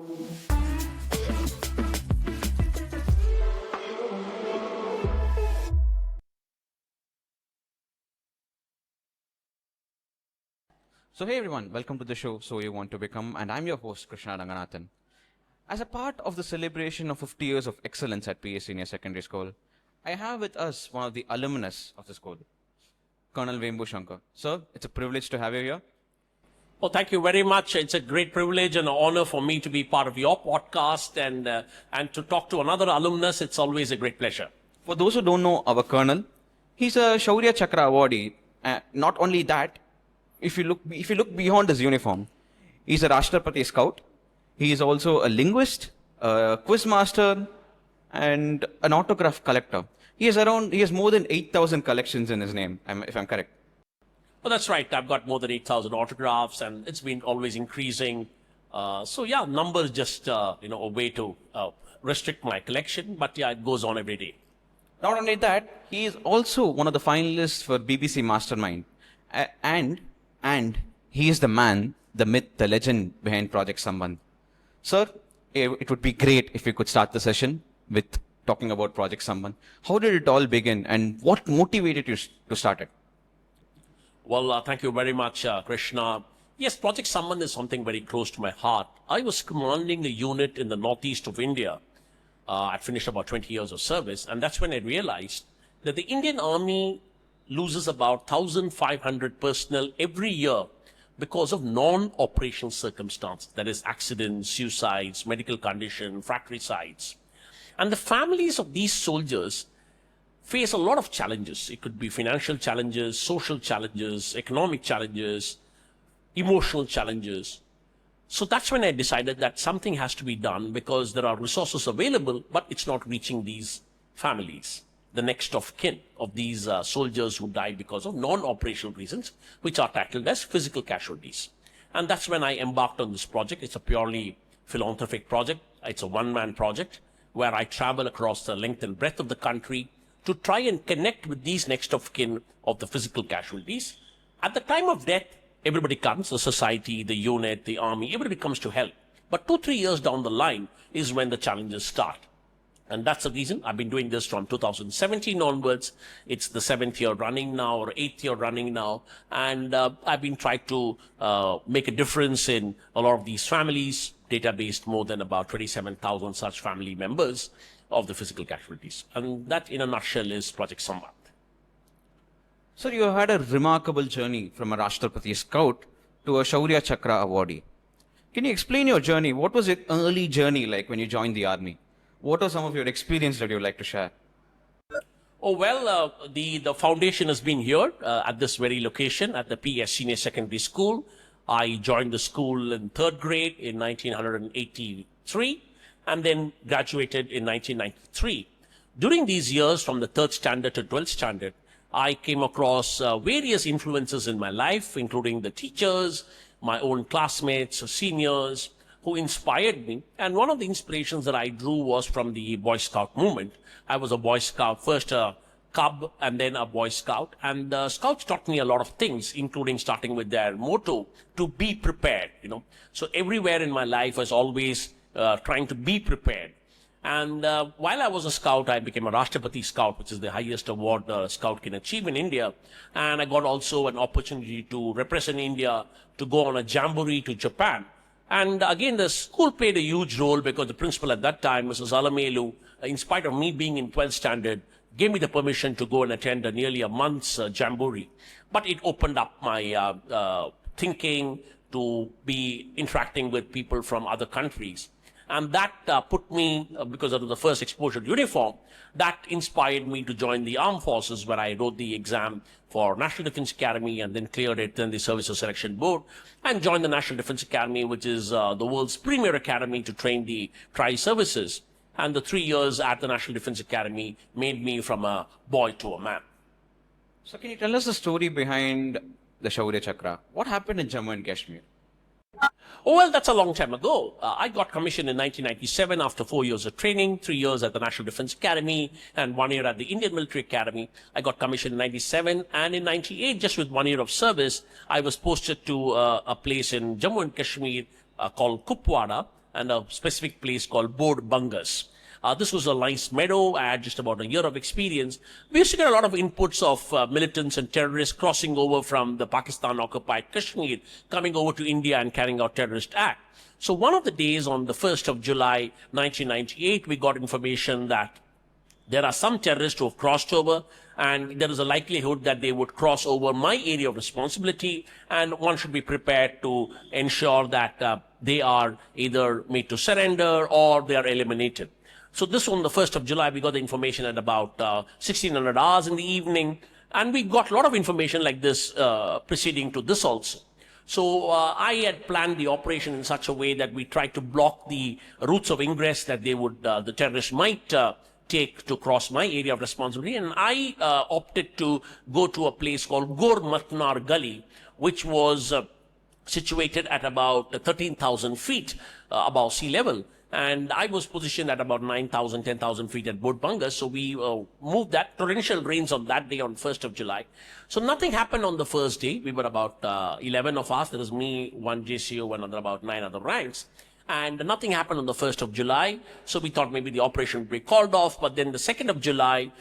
So hey everyone, welcome to the show So You Want to Become, and I'm your host Krishna Ranganathan. As a part of the celebration of 50 years of excellence at PS Senior Secondary School, I have with us one of the alumnus of the school, Colonel Vembu Shankar. Sir, it's a privilege to have you here. Well, thank you very much. It's a great privilege and an honor for me to be part of your podcast and to talk to another alumnus. It's always a great pleasure. For those who don't know our Colonel, he's a Shaurya Chakra awardee. Not only that, if you look beyond his uniform, he's a Rashtrapati Scout. He is also a linguist, a quiz master, and an autograph collector. He has more than 8,000 collections in his name, if I'm correct. Well, that's right. I've got more than 8,000 autographs, and it's been always increasing. Numbers just a way to restrict my collection, but yeah, it goes on every day. Not only that, he is also one of the finalists for BBC Mastermind, and he is the man, the myth, the legend behind Project Sambandh. Sir, it would be great if we could start the session with talking about Project Sambandh. How did it all begin, and what motivated you to start it? Well, thank you very much, Krishna. Yes, Project Sambandh is something very close to my heart. I was commanding a unit in the northeast of India. I'd finished about 20 years of service, and that's when I realized that the Indian Army loses about 1,500 personnel every year because of non-operational circumstances, that is accidents, suicides, medical condition, fratricides. And the families of these soldiers face a lot of challenges. It could be financial challenges, social challenges, economic challenges, emotional challenges. So that's when I decided that something has to be done because there are resources available, but it's not reaching these families, the next of kin of these soldiers who died because of non-operational reasons, which are tackled as physical casualties. And that's when I embarked on this project. It's a purely philanthropic project. It's a one-man project where I travel across the length and breadth of the country to try and connect with these next of kin of the physical casualties. At the time of death, everybody comes, the society, the unit, the army, everybody comes to help. But 2-3 years down the line is when the challenges start. And that's the reason I've been doing this from 2017 onwards. It's the 7th year running now, or 8th year running now. And I've been trying to make a difference in a lot of these families, databased more than about 27,000 such family members of the physical casualties. And that, in a nutshell, is Project Sambandh. Sir, you had a remarkable journey from a Rashtrapati Scout to a Shaurya Chakra awardee. Can you explain your journey? What was your early journey like when you joined the army? What are some of your experiences that you would like to share? Oh, well, the foundation has been here at this very location at the PS Senior Secondary School. I joined the school in 3rd grade in 1983 and then graduated in 1993. During these years, from the 3rd standard to 12th standard, I came across various influences in my life, including the teachers, my own classmates, seniors, who inspired me. And one of the inspirations that I drew was from the Boy Scout movement. I was a Boy Scout, first a Cub and then a Boy Scout. And Scouts taught me a lot of things, including starting with their motto, to be prepared, So everywhere in my life I was always trying to be prepared. And while I was a Scout, I became a Rashtrapati Scout, which is the highest award a Scout can achieve in India. And I got also an opportunity to represent India, to go on a jamboree to Japan. And again, the school played a huge role because the principal at that time, Mrs. Alamelu, in spite of me being in 12th standard, gave me the permission to go and attend nearly a month's jamboree. But it opened up my thinking to be interacting with people from other countries. And that put me, because of the first exposure to uniform, that inspired me to join the armed forces, where I wrote the exam for National Defense Academy and then cleared it in the Services Selection Board, and joined the National Defense Academy, which is the world's premier academy to train the tri-services. And the 3 years at the National Defense Academy made me from a boy to a man. So can you tell us the story behind the Shaurya Chakra? What happened in Jammu and Kashmir? Oh, well, that's a long time ago. I got commissioned in 1997 after 4 years of training, 3 years at the National Defense Academy, and 1 year at the Indian Military Academy. I got commissioned in 97, and in 98, just with 1 year of service, I was posted to a place in Jammu and Kashmir called Kupwara, and a specific place called Bod Bungas. This was a nice meadow. I had just about a year of experience. We used to get a lot of inputs of militants and terrorists crossing over from the Pakistan-occupied Kashmir, coming over to India and carrying out terrorist acts. So one of the days on the 1st of July, 1998, we got information that there are some terrorists who have crossed over, and there is a likelihood that they would cross over my area of responsibility, and one should be prepared to ensure that they are either made to surrender or they are eliminated. So this on the 1st of July, we got the information at about 1600 hours in the evening, and we got a lot of information like this preceding to this also. So I had planned the operation in such a way that we tried to block the routes of ingress that they would, the terrorists might take to cross my area of responsibility, and I opted to go to a place called Gor Matnar Gully, which was situated at about 13,000 feet above sea level. And I was positioned at about 9,000, 10,000 feet at Bod Bungas. So we moved that. Torrential rains on that day on 1st of July. So nothing happened on the first day. We were about 11 of us. There was me, one JCO, and about 9 other ranks. And nothing happened on the 1st of July. So we thought maybe the operation would be called off. But then the 2nd of July,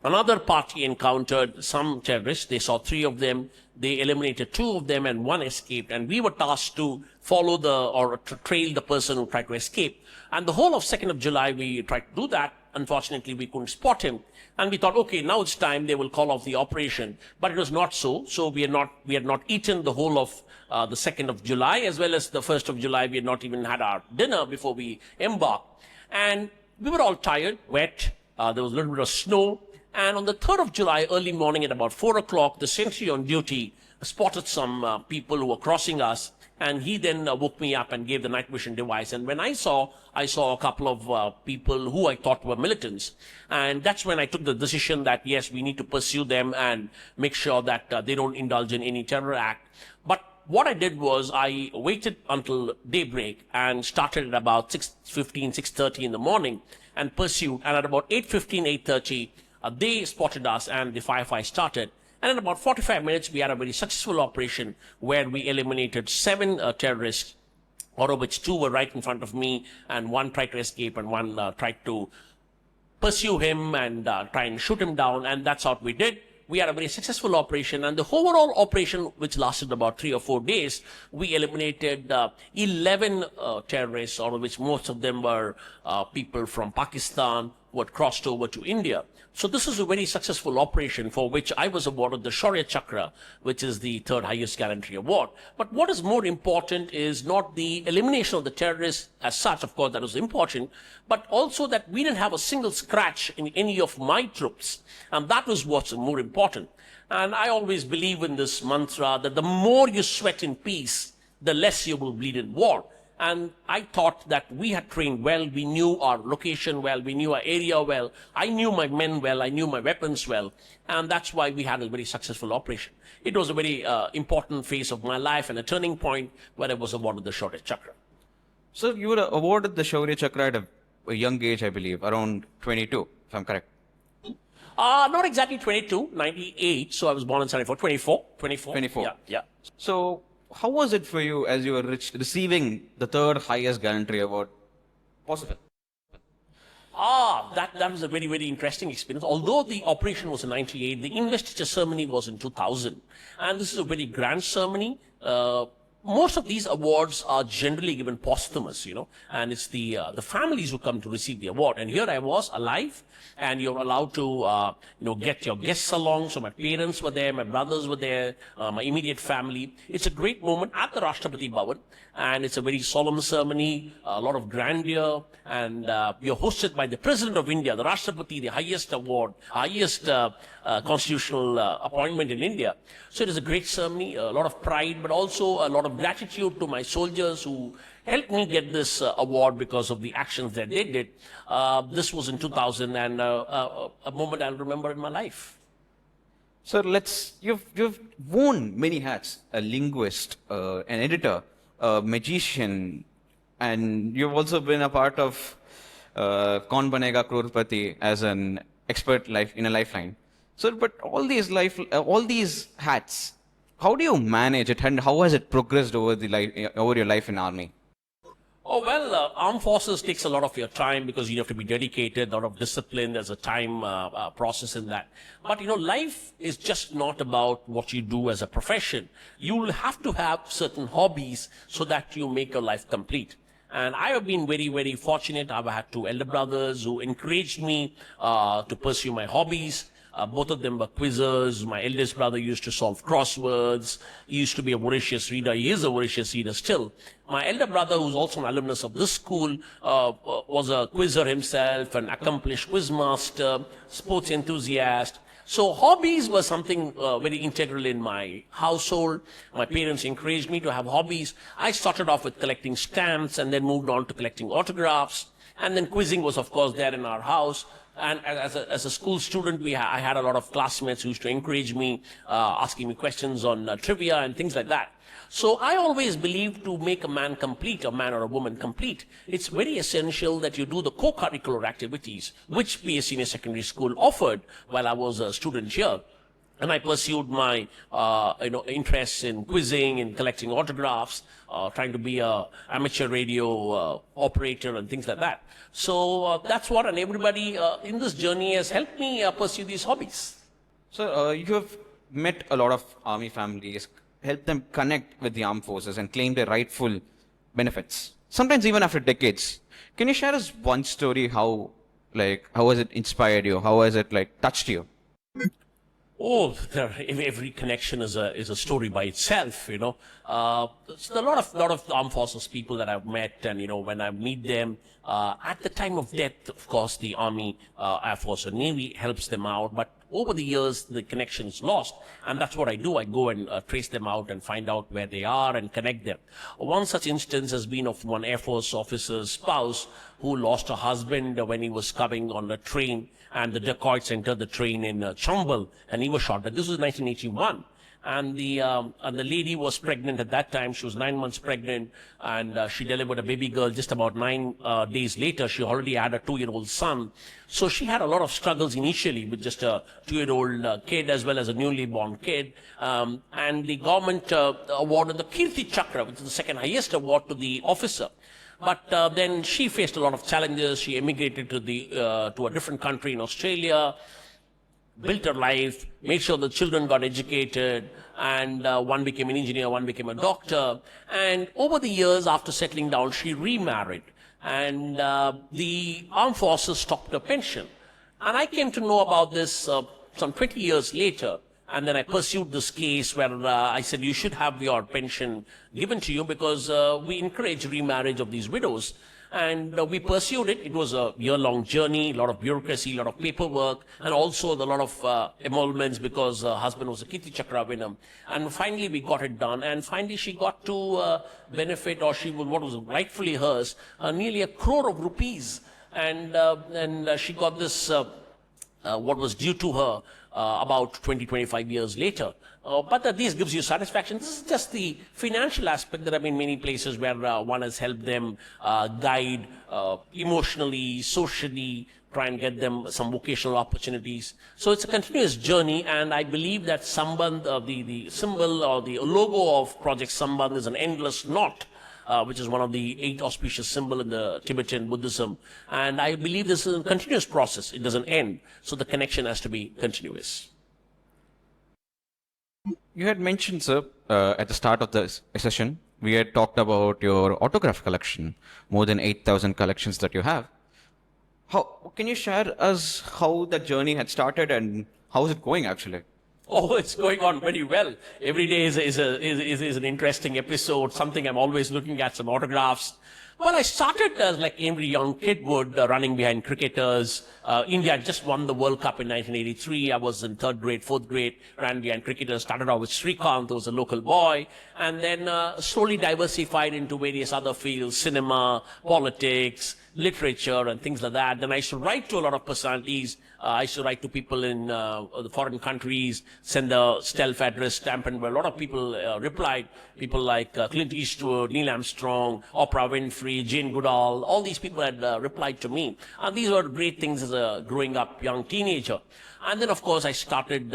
another party encountered some terrorists. They saw 3 of them. They eliminated 2 of them and 1 escaped. And we were tasked to follow or to trail the person who tried to escape. And the whole of 2nd of July, we tried to do that. Unfortunately, we couldn't spot him. And we thought, okay, now it's time. They will call off the operation. But it was not so. So we had not eaten the whole of the 2nd of July, as well as the 1st of July. We had not even had our dinner before we embarked. And we were all tired, wet. There was a little bit of snow. And on the 3rd of July, early morning at about 4 o'clock, the sentry on duty spotted some people who were crossing us. And he then woke me up and gave the night vision device. And when I saw a couple of people who I thought were militants. And that's when I took the decision that, yes, we need to pursue them and make sure that they don't indulge in any terror act. But what I did was I waited until daybreak and started at about 6:15, 6:30 in the morning and pursued. And at about 8:15, 8:30, they spotted us and the firefight started. And in about 45 minutes, we had a very successful operation where we eliminated 7 terrorists, out of which 2 were right in front of me, and 1 tried to escape, and 1 tried to pursue him and try and shoot him down, and that's what we did. We had a very successful operation, and the overall operation, which lasted about 3 or 4 days, we eliminated 11 terrorists, out of which most of them were people from Pakistan who had crossed over to India. So this is a very successful operation for which I was awarded the Shaurya Chakra, which is the 3rd highest gallantry award. But what is more important is not the elimination of the terrorists as such, of course that was important, but also that we didn't have a single scratch in any of my troops. And that was what's more important. And I always believe in this mantra that the more you sweat in peace, the less you will bleed in war. And I thought that we had trained well, we knew our location well, we knew our area well, I knew my men well, I knew my weapons well, and that's why we had a very successful operation. It was a very important phase of my life and a turning point where I was awarded the Shaurya Chakra. So you were awarded the Shaurya Chakra at a young age, I believe, around 22, if I'm correct. Not exactly 22, 98, so I was born in 74, 24. 24. Yeah. So how was it for you as you were receiving the 3rd highest gallantry award possible? That was a very, very interesting experience. Although the operation was in 98, the investiture ceremony was in 2000. And this is a very grand ceremony. Most of these awards are generally given posthumous, and it's the families who come to receive the award. And here I was alive, and you're allowed to, get your guests along. So my parents were there, my brothers were there, my immediate family. It's a great moment at the Rashtrapati Bhavan, and it's a very solemn ceremony, a lot of grandeur, and you're hosted by the President of India, the Rashtrapati, the highest award, highest constitutional appointment in India. So it is a great ceremony, a lot of pride, but also a lot of gratitude to my soldiers who helped me get this award because of the actions that they did. This was in 2000 and a moment I'll remember in my life. So you've worn many hats: a linguist, an editor, a magician, and you've also been a part of Kaun Banega Crorepati as an expert in a lifeline. So, but all these hats, how do you manage it, and how has it progressed over your life in army? Oh, well, armed forces takes a lot of your time because you have to be dedicated, a lot of discipline. There's a time process in that. But, life is just not about what you do as a profession. You'll have to have certain hobbies so that you make your life complete. And I have been very, very fortunate. I've had two elder brothers who encouraged me to pursue my hobbies. Both of them were quizzers. My eldest brother used to solve crosswords. He used to be a voracious reader. He is a voracious reader still. My elder brother, who's also an alumnus of this school, was a quizzer himself, an accomplished quizmaster, sports enthusiast. So hobbies were something very integral in my household. My parents encouraged me to have hobbies. I started off with collecting stamps and then moved on to collecting autographs. And then quizzing was, of course, there in our house. And as a school student, I had a lot of classmates who used to encourage me, asking me questions on trivia and things like that. So I always believe to make a man complete, a man or a woman complete, it's very essential that you do the co-curricular activities, which BS Senior Secondary School offered while I was a student here. And I pursued my, interests in quizzing, in collecting autographs, trying to be a amateur radio operator and things like that. So that's what, and everybody in this journey has helped me pursue these hobbies. So you have met a lot of army families, helped them connect with the armed forces and claim their rightful benefits, sometimes even after decades. Can you share us one story, how has it inspired you? How has it touched you? Oh, every connection is a story by itself, There's a lot of armed forces people that I've met, and, when I meet them, at the time of death, of course, the Army, Air Force, and Navy helps them out, but over the years, the connection is lost, and that's what I do. I go and trace them out and find out where they are and connect them. One such instance has been of one Air Force officer's spouse who lost her husband when he was coming on a train, and the dacoits entered the train in Sambandh, and he was shot. This was 1981. And the lady was pregnant at that time. She was 9 months pregnant, and she delivered a baby girl just about 9 days later. She already had a 2-year-old son. So she had a lot of struggles initially with just a 2-year-old kid as well as a newly born kid. And the government awarded the Kirti Chakra, which is the second highest award, to the officer. But then she faced a lot of challenges. She emigrated to a different country in Australia, built her life, made sure the children got educated, and one became an engineer, one became a doctor. And over the years, after settling down, she remarried. And the armed forces stopped her pension. And I came to know about this some 20 years later. And then I pursued this case where I said, you should have your pension given to you because we encourage remarriage of these widows. And we pursued it. It was a year-long journey, a lot of bureaucracy, a lot of paperwork, and also a lot of emoluments because her husband was a Kirti Chakra winner. And finally, we got it done. And finally, she got to benefit, or what was rightfully hers, nearly 1 crore of rupees. And she got this, what was due to her about 20-25 years later. But this gives you satisfaction. This is just the financial aspect. There have been many places where one has helped them guide emotionally, socially, try and get them some vocational opportunities. So it's a continuous journey, and I believe that Sambandh, the symbol or the logo of Project Sambandh is an endless knot, which is one of the 8 auspicious symbols in the Tibetan Buddhism. And I believe this is a continuous process. It doesn't end. So the connection has to be continuous. You had mentioned, sir, at the start of the session, we had talked about your autograph collection, more than 8,000 collections that you have. Can you share us how that journey had started and how is it going actually? Oh, it's going on very well. Every day is an interesting episode, something I'm always looking at, some autographs. Well, I started as like every young kid would, running behind cricketers. India had just won the World Cup in 1983. I was in 3rd grade, 4th grade, ran behind cricketers, started out with Srikanth, who was a local boy, and then slowly diversified into various other fields, cinema, politics, literature, and things like that. Then I used to write to a lot of personalities. I used to write to people in the foreign countries, send a stealth address stamp, and a lot of people replied. People like Clint Eastwood, Neil Armstrong, Oprah Winfrey, Jane Goodall, all these people had replied to me. And these were great things as a growing up young teenager. And then, of course, I started,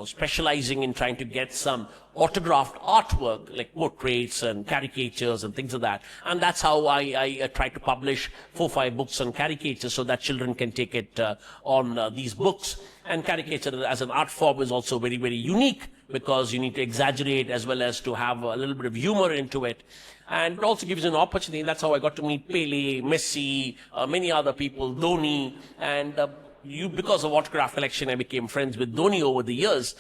specializing in trying to get some autographed artwork, like portraits and caricatures and things like that. And that's how I try to publish 4-5 books on caricatures so that children can take it on these books. And caricature as an art form is also very, very unique because you need to exaggerate as well as to have a little bit of humor into it. And it also gives you an opportunity. That's how I got to meet Pele, Messi, many other people, Dhoni. And because of autograph collection, I became friends with Dhoni over the years.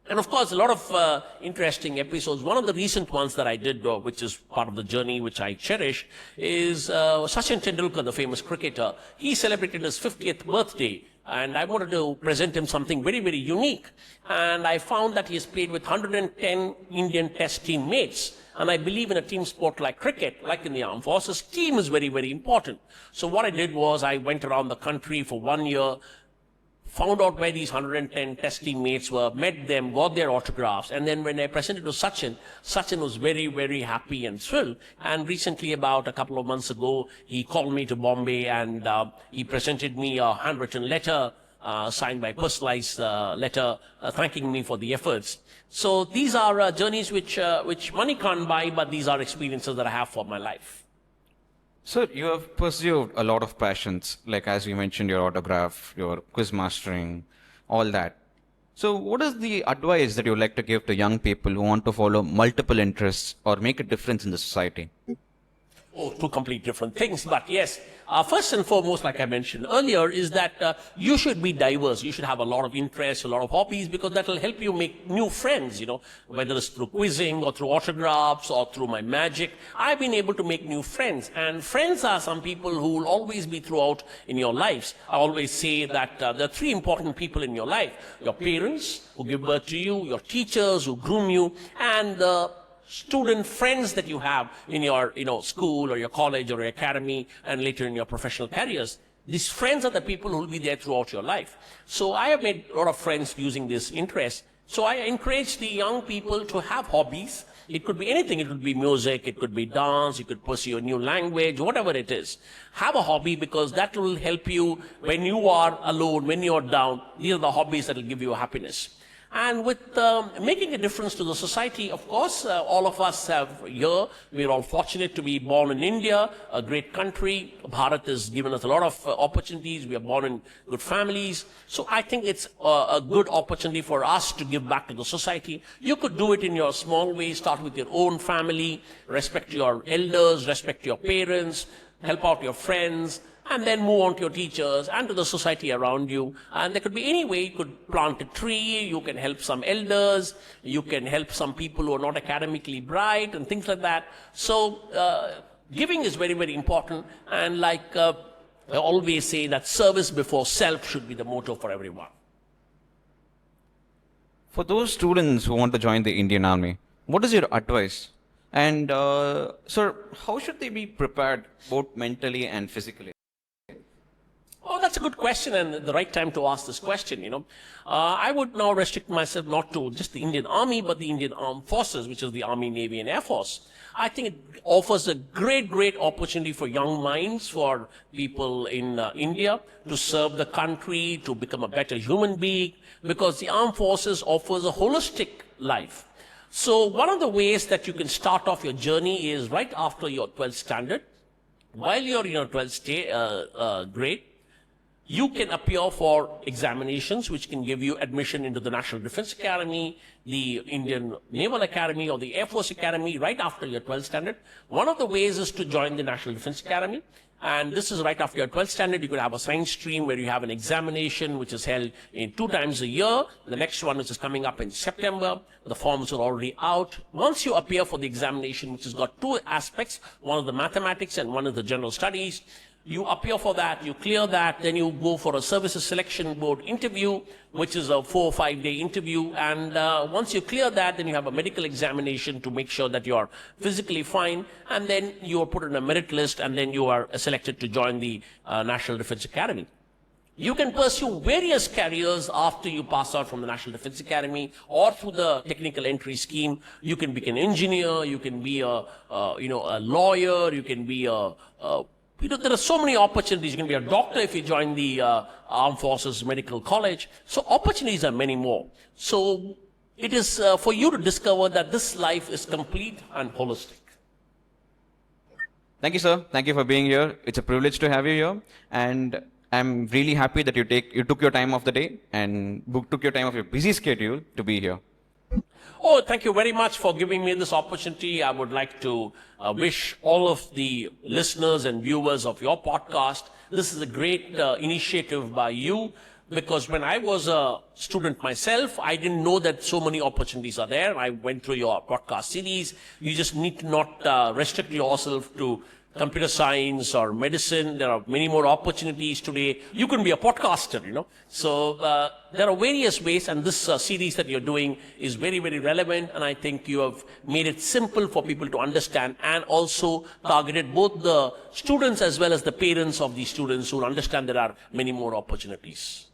And of course, a lot of interesting episodes. One of the recent ones that I did, which is part of the journey which I cherish, is Sachin Tendulkar, the famous cricketer. He celebrated his 50th birthday. And I wanted to present him something very, very unique. And I found that he has played with 110 Indian Test teammates. And I believe in a team sport like cricket, like in the armed forces, team is very, very important. So what I did was I went around the country for 1 year, found out where these 110 test teammates were, met them, got their autographs. And then when I presented to Sachin, Sachin was very, very happy and thrilled. And recently, about a couple of months ago, he called me to Bombay and he presented me a handwritten letter, signed by personalized letter, thanking me for the efforts. So these are journeys which money can't buy, but these are experiences that I have for my life. So you have pursued a lot of passions, like as you mentioned, your autograph, your quiz mastering, all that. So what is the advice that you would like to give to young people who want to follow multiple interests or make a difference in the society? Oh, two complete different things. But yes, first and foremost, like I mentioned earlier, is that you should be diverse. You should have a lot of interests, a lot of hobbies, because that will help you make new friends, whether it's through quizzing or through autographs or through my magic. I've been able to make new friends. And friends are some people who will always be throughout in your lives. I always say that there are 3 important people in your life. Your parents, who give birth to you, your teachers, who groom you, and the student friends that you have in your school or your college or your academy and later in your professional careers. These friends are the people who will be there throughout your life. So I have made a lot of friends using this interest. So I encourage the young people to have hobbies. It could be anything. It could be music, it could be dance, you could pursue a new language, whatever it is. Have a hobby because that will help you when you are alone, when you're down. These are the hobbies that will give you happiness. And with making a difference to the society, of course, all of us have here, we're all fortunate to be born in India, a great country. Bharat has given us a lot of opportunities. We are born in good families. So I think it's a good opportunity for us to give back to the society. You could do it in your small way, start with your own family, respect your elders, respect your parents, help out your friends, and then move on to your teachers and to the society around you. And there could be any way. You could plant a tree, you can help some elders, you can help some people who are not academically bright and things like that. So giving is very, very important. And like I always say that service before self should be the motto for everyone. For those students who want to join the Indian Army, what is your advice? And sir, how should they be prepared both mentally and physically? Oh, that's a good question and the right time to ask this question, I would now restrict myself not to just the Indian Army, but the Indian Armed Forces, which is the Army, Navy and Air Force. I think it offers a great, great opportunity for young minds, for people in India to serve the country, to become a better human being, because the Armed Forces offers a holistic life. So one of the ways that you can start off your journey is right after your 12th standard. While you're in your 12th grade, you can appear for examinations which can give you admission into the National Defense Academy, the Indian Naval Academy or the Air Force Academy right after your 12th standard. One of the ways is to join the National Defense Academy. And this is right after your 12th standard. You could have a science stream where you have an examination which is held in 2 times a year. The next one which is coming up in September. The forms are already out. Once you appear for the examination, which has got 2 aspects, one is the mathematics and one is the general studies, you appear for that, you clear that, then you go for a services selection board interview, which is a 4 or 5 day interview. And once you clear that, then you have a medical examination to make sure that you are physically fine. And then you are put on a merit list and then you are selected to join the National Defense Academy. You can pursue various careers after you pass out from the National Defense Academy or through the technical entry scheme. You can be an engineer, you can be a lawyer, you can be there are so many opportunities. You can be a doctor if you join the Armed Forces Medical College. So opportunities are many more. So it is for you to discover that this life is complete and holistic. Thank you, sir. Thank you for being here. It's a privilege to have you here. And I'm really happy that you took your time of the day and took your time of your busy schedule to be here. Oh, thank you very much for giving me this opportunity. I would like to wish all of the listeners and viewers of your podcast, this is a great initiative by you, because when I was a student myself, I didn't know that so many opportunities are there. I went through your podcast series. You just need to not restrict yourself to computer science or medicine. There are many more opportunities today. You can be a podcaster, you know. So there are various ways, and this series that you're doing is very, very relevant, and I think you have made it simple for people to understand, and also targeted both the students as well as the parents of these students who understand there are many more opportunities.